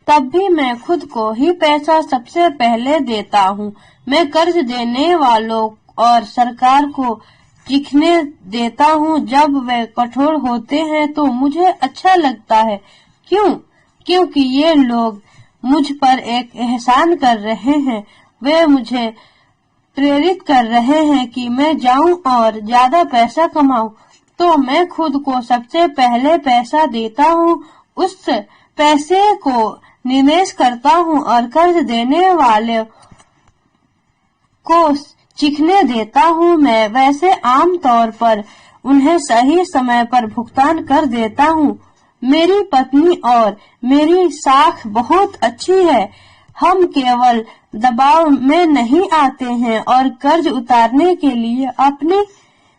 तब भी मैं खुद को ही पैसा सबसे पहले देता हूँ। मैं कर्ज देने वालों और सरकार को चीखने देता हूँ जब वे कठोर होते हैं तो मुझे अच्छा लगता है। क्यों? क्योंकि ये लोग मुझ पर एक एहसान कर रहे हैं। वे मुझे प्रेरित कर रहे हैं कि मैं जाऊं और ज्यादा पैसा कमाऊं। तो मैं खुद को सबसे पहले पैसा देता हूँ, उस पैसे को निवेश करता हूँ और कर्ज देने वाले को चीखने देता हूँ। मैं वैसे आम तौर पर उन्हें सही समय पर भुगतान कर देता हूँ। मेरी पत्नी और मेरी साख बहुत अच्छी है। हम केवल दबाव में नहीं आते हैं और कर्ज उतारने के लिए अपनी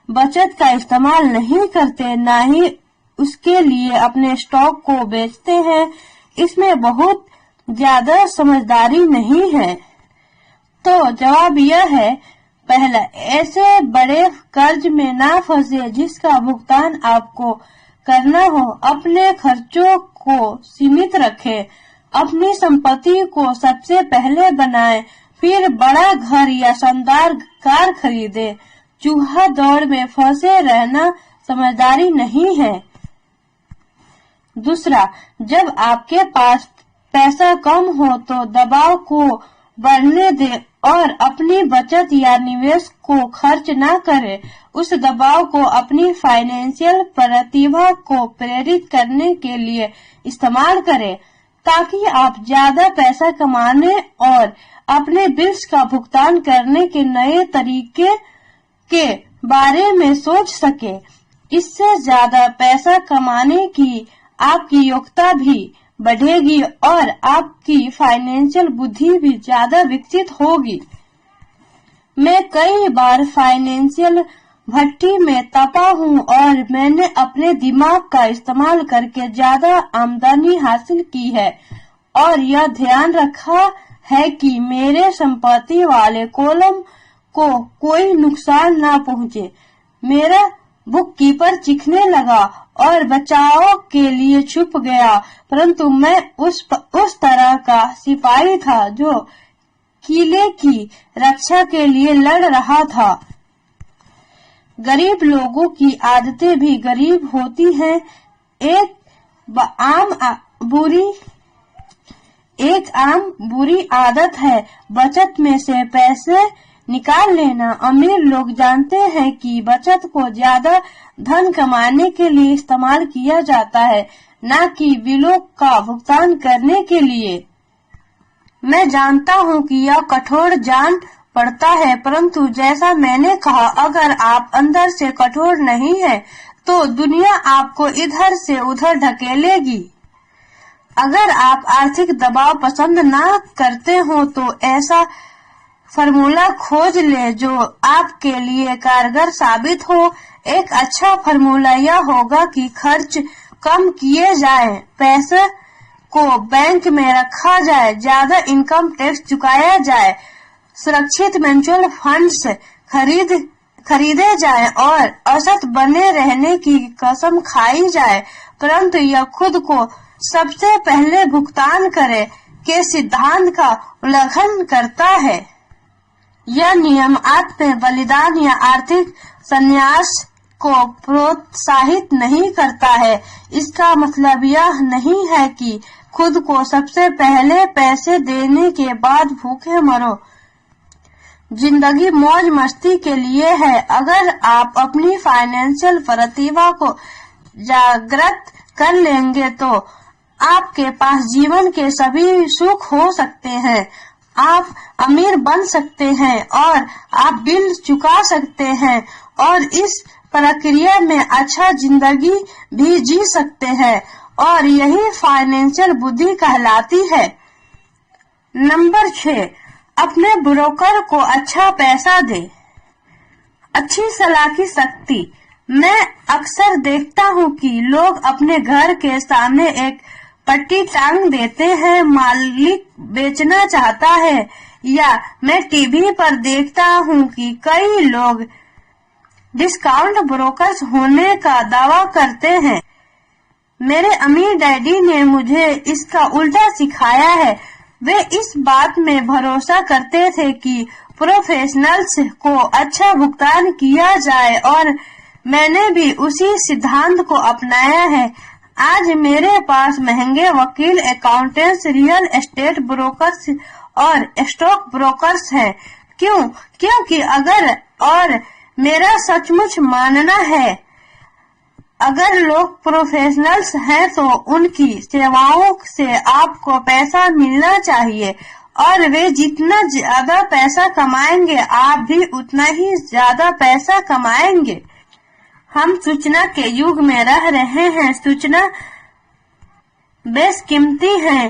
बचत का इस्तेमाल नहीं करते, ना ही उसके लिए अपने स्टॉक को बेचते हैं। इसमें बहुत ज्यादा समझदारी नहीं है। तो जवाब यह है, पहला, ऐसे बड़े कर्ज में ना फंसे जिसका भुगतान आपको करना हो। अपने खर्चों को सीमित रखें। अपनी संपत्ति को सबसे पहले बनाएं, फिर बड़ा घर या शानदार कार खरीदें। चूहा दौड़ में फंसे रहना समझदारी नहीं है। दूसरा, जब आपके पास पैसा कम हो तो दबाव को बढ़ने दें और अपनी बचत या निवेश को खर्च ना करें। उस दबाव को अपनी फाइनेंशियल प्रतिभा को प्रेरित करने के लिए इस्तेमाल करें, ताकि आप ज्यादा पैसा कमाने और अपने बिल्स का भुगतान करने के नए तरीके के बारे में सोच सके। इससे ज्यादा पैसा कमाने की आपकी योग्यता भी बढ़ेगी और आपकी फाइनेंशियल बुद्धि भी ज्यादा विकसित होगी। मैं कई बार फाइनेंशियल भट्टी में तपा हूँ और मैंने अपने दिमाग का इस्तेमाल करके ज्यादा आमदनी हासिल की है और यह ध्यान रखा है कि मेरे संपत्ति वाले कॉलम को कोई नुकसान ना पहुँचे। मेरा बुक कीपर चीखने लगा और बचाव के लिए छुप गया, परंतु मैं उस तरह का सिपाही था जो किले की रक्षा के लिए लड़ रहा था। गरीब लोगों की आदतें भी गरीब होती हैं। एक आम बुरी आदत है बचत में से पैसे निकाल लेना। अमीर लोग जानते हैं कि बचत को ज्यादा धन कमाने के लिए इस्तेमाल किया जाता है, न कि बिलों का भुगतान करने के लिए। मैं जानता हूँ कि यह कठोर जान पड़ता है, परंतु जैसा मैंने कहा, अगर आप अंदर से कठोर नहीं हैं, तो दुनिया आपको इधर से उधर ढकेलेगी। अगर आप आर्थिक दबाव पसंद ना करते हो तो ऐसा फॉर्मूला खोज ले जो आपके लिए कारगर साबित हो। एक अच्छा फॉर्मूला यह होगा कि खर्च कम किए जाए, पैसे को बैंक में रखा जाए, ज्यादा इनकम टैक्स चुकाया जाए, सुरक्षित म्यूचुअल फंड्स खरीदे जाए और औसत बने रहने की कसम खाई जाए, परंतु यह खुद को सबसे पहले भुगतान करे के सिद्धांत का उल्लंघन करता है। यह नियम आत्म बलिदान या आर्थिक संन्यास को प्रोत्साहित नहीं करता है। इसका मतलब यह नहीं है कि खुद को सबसे पहले पैसे देने के बाद भूखे मरो। जिंदगी मौज मस्ती के लिए है। अगर आप अपनी फाइनेंशियल प्रतिभा को जागृत कर लेंगे तो आपके पास जीवन के सभी सुख हो सकते हैं। आप अमीर बन सकते हैं और आप बिल चुका सकते हैं और इस प्रक्रिया में अच्छा जिंदगी भी जी सकते हैं और यही फाइनेंशियल बुद्धि कहलाती है। नंबर 6, अपने ब्रोकर को अच्छा पैसा दे। अच्छी सलाह की शक्ति। मैं अक्सर देखता हूँ कि लोग अपने घर के सामने एक पट्टी टांग देते हैं, मालिक बेचना चाहता है, या मैं टीवी पर देखता हूँ कि कई लोग डिस्काउंट ब्रोकर्स होने का दावा करते हैं। मेरे अमीर डैडी ने मुझे इसका उल्टा सिखाया है। वे इस बात में भरोसा करते थे कि प्रोफेशनल्स को अच्छा भुगतान किया जाए और मैंने भी उसी सिद्धांत को अपनाया है। आज मेरे पास महंगे वकील, अकाउंटेंट्स, रियल एस्टेट ब्रोकर्स और स्टॉक ब्रोकर्स हैं। क्यों? क्योंकि और मेरा सचमुच मानना है, अगर लोग प्रोफेशनल्स हैं तो उनकी सेवाओं से आपको पैसा मिलना चाहिए और वे जितना ज्यादा पैसा कमाएंगे आप भी उतना ही ज्यादा पैसा कमाएंगे। हम सूचना के युग में रह रहे हैं। सूचना बेशकीमती है।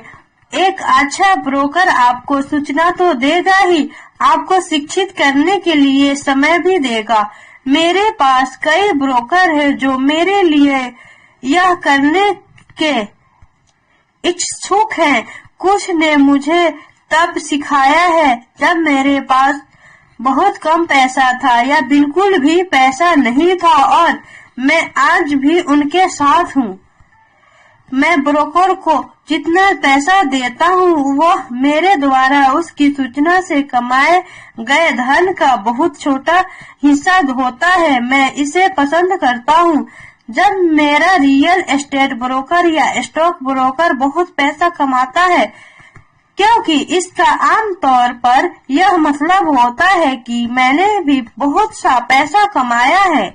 एक अच्छा ब्रोकर आपको सूचना तो देगा ही, आपको शिक्षित करने के लिए समय भी देगा। मेरे पास कई ब्रोकर हैं जो मेरे लिए यह करने के इच्छुक हैं। कुछ ने मुझे तब सिखाया है जब मेरे पास बहुत कम पैसा था या बिल्कुल भी पैसा नहीं था और मैं आज भी उनके साथ हूँ। मैं ब्रोकर को जितना पैसा देता हूँ वह मेरे द्वारा उसकी सूचना से कमाए गए धन का बहुत छोटा हिस्सा होता है। मैं इसे पसंद करता हूँ जब मेरा रियल एस्टेट ब्रोकर या स्टॉक ब्रोकर बहुत पैसा कमाता है, क्योंकि इसका आमतौर पर यह मतलब होता है कि मैंने भी बहुत सा पैसा कमाया है।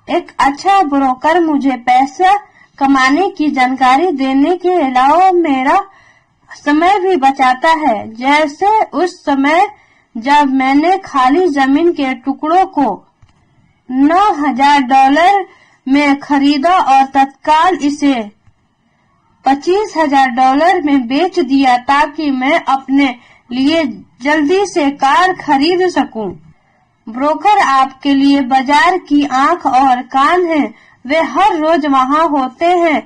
एक अच्छा ब्रोकर मुझे पैसा कमाने की जानकारी देने के अलावा मेरा समय भी बचाता है। जैसे उस समय जब मैंने खाली जमीन के टुकड़ों को $9,000 में खरीदा और तत्काल इसे $25,000 में बेच दिया ताकि मैं अपने लिए जल्दी से कार खरीद सकूं। ब्रोकर आपके लिए बाजार की आंख और कान हैं। वे हर रोज वहां होते हैं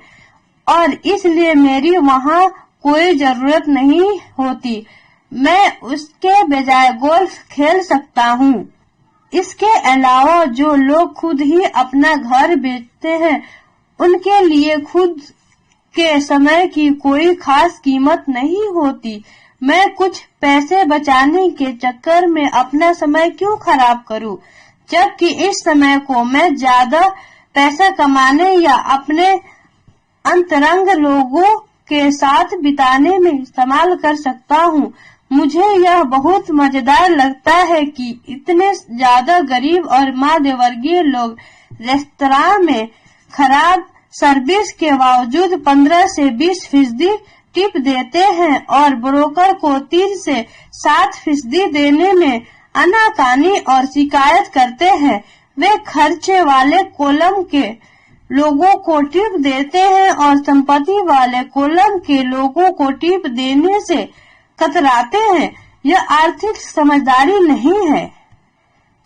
और इसलिए मेरी वहां कोई जरूरत नहीं होती। मैं उसके बजाय गोल्फ खेल सकता हूँ। इसके अलावा जो लोग खुद ही अपना घर बेचते हैं उनके लिए खुद के समय की कोई खास कीमत नहीं होती। मैं कुछ पैसे बचाने के चक्कर में अपना समय क्यों खराब करूं, जबकि इस समय को मैं ज्यादा पैसा कमाने या अपने अंतरंग लोगों के साथ बिताने में इस्तेमाल कर सकता हूँ। मुझे यह बहुत मजेदार लगता है कि इतने ज्यादा गरीब और मध्यवर्गीय लोग रेस्तरां में खराब सर्विस के बावजूद 15 से 20% टिप देते हैं और ब्रोकर को 3 से 7% देने में आनाकानी और शिकायत करते हैं। वे खर्चे वाले कॉलम के लोगों को टिप देते हैं और संपत्ति वाले कॉलम के लोगों को टिप देने से कतराते हैं। यह आर्थिक समझदारी नहीं है।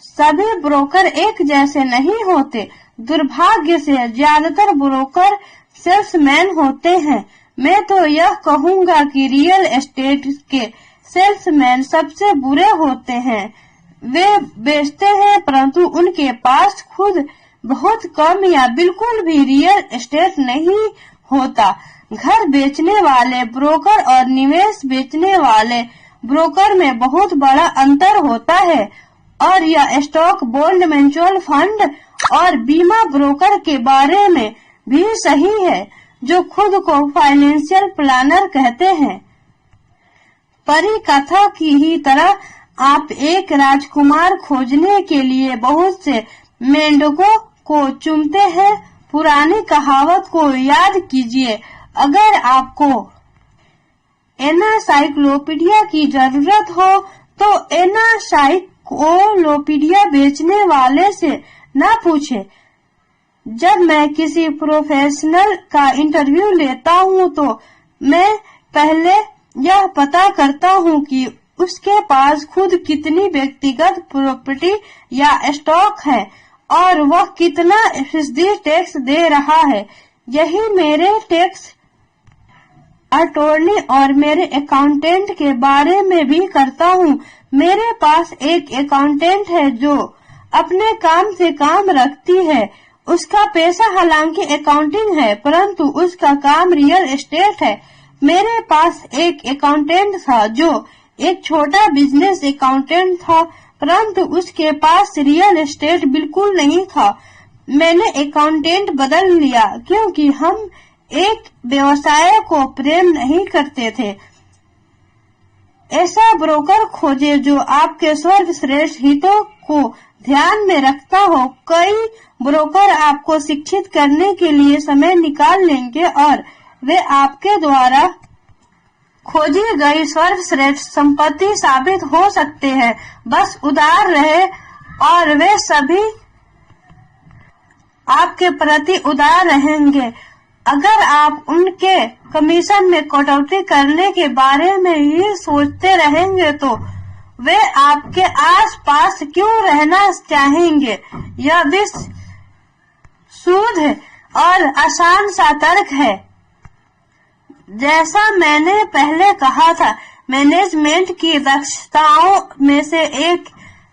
सभी ब्रोकर एक जैसे नहीं होते। दुर्भाग्य से ज्यादातर ब्रोकर सेल्समैन होते हैं। मैं तो यह कहूँगा कि रियल एस्टेट के सेल्समैन सबसे बुरे होते हैं। वे बेचते हैं परंतु उनके पास खुद बहुत कम या बिल्कुल भी रियल एस्टेट नहीं होता। घर बेचने वाले ब्रोकर और निवेश बेचने वाले ब्रोकर में बहुत बड़ा अंतर होता है और यह स्टॉक, बॉन्ड, म्यूचुअल फंड और बीमा ब्रोकर के बारे में भी सही है जो खुद को फाइनेंशियल प्लानर कहते हैं। परी कथा की ही तरह आप एक राजकुमार खोजने के लिए बहुत से मेंढकों को चुनते हैं। पुरानी कहावत को याद कीजिए, अगर आपको एनसाइक्लोपीडिया की जरूरत हो तो एनसाइक्लोपीडिया बेचने वाले से न पूछे। जब मैं किसी प्रोफेशनल का इंटरव्यू लेता हूँ तो मैं पहले यह पता करता हूँ कि उसके पास खुद कितनी व्यक्तिगत प्रॉपर्टी या स्टॉक है और वह कितना फीसदी टैक्स दे रहा है। यही मेरे टैक्स अटॉर्नी और मेरे अकाउंटेंट के बारे में भी करता हूँ। मेरे पास एक अकाउंटेंट है जो अपने काम से काम रखती है। उसका पेशा हालांकि अकाउंटिंग है, परंतु उसका काम रियल एस्टेट है। मेरे पास एक अकाउंटेंट था जो एक छोटा बिजनेस अकाउंटेंट था, परंतु उसके पास रियल एस्टेट बिल्कुल नहीं था। मैंने अकाउंटेंट बदल लिया क्योंकि हम एक व्यवसाय को प्रेम नहीं करते थे। ऐसा ब्रोकर खोजे जो आपके सर्वश्रेष्ठ हितों को ध्यान में रखता हो। कई ब्रोकर आपको शिक्षित करने के लिए समय निकाल लेंगे और वे आपके द्वारा खोजी गई सर्वश्रेष्ठ संपत्ति साबित हो सकते हैं। बस उदार रहे और वे सभी आपके प्रति उदार रहेंगे। अगर आप उनके कमीशन में कटौती करने के बारे में ही सोचते रहेंगे तो वे आपके आसपास क्यों रहना चाहेंगे। यह विश्व शुद्ध और आसान सा तर्क है। जैसा मैंने पहले कहा था, मैनेजमेंट की दक्षताओं में से एक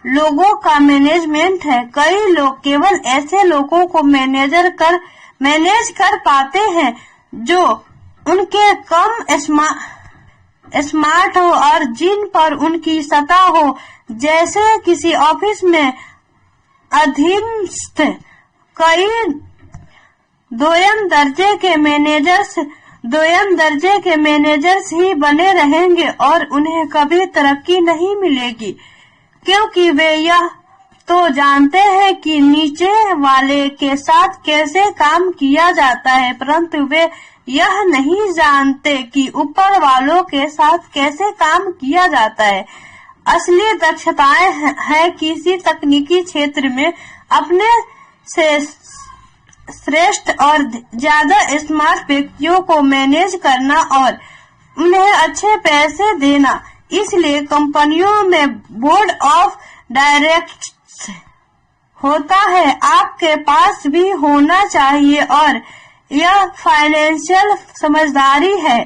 लोगों का मैनेजमेंट है। कई लोग केवल ऐसे लोगों को मैनेज कर पाते हैं जो उनके कम स्मार्ट हो और जिन पर उनकी सत्ता हो। जैसे किसी ऑफिस में अधीनस्थ कई दोयम दर्जे के मैनेजर्स ही बने रहेंगे और उन्हें कभी तरक्की नहीं मिलेगी, क्योंकि वे यह तो जानते हैं कि नीचे वाले के साथ कैसे काम किया जाता है, परंतु वे यह नहीं जानते कि ऊपर वालों के साथ कैसे काम किया जाता है। असली दक्षताएं है किसी तकनीकी क्षेत्र में अपने से श्रेष्ठ और ज्यादा स्मार्ट व्यक्तियों को मैनेज करना और उन्हें अच्छे पैसे देना। इसलिए कंपनियों में बोर्ड ऑफ डायरेक्टर्स होता है, आपके पास भी होना चाहिए और यह फाइनेंशियल समझदारी है।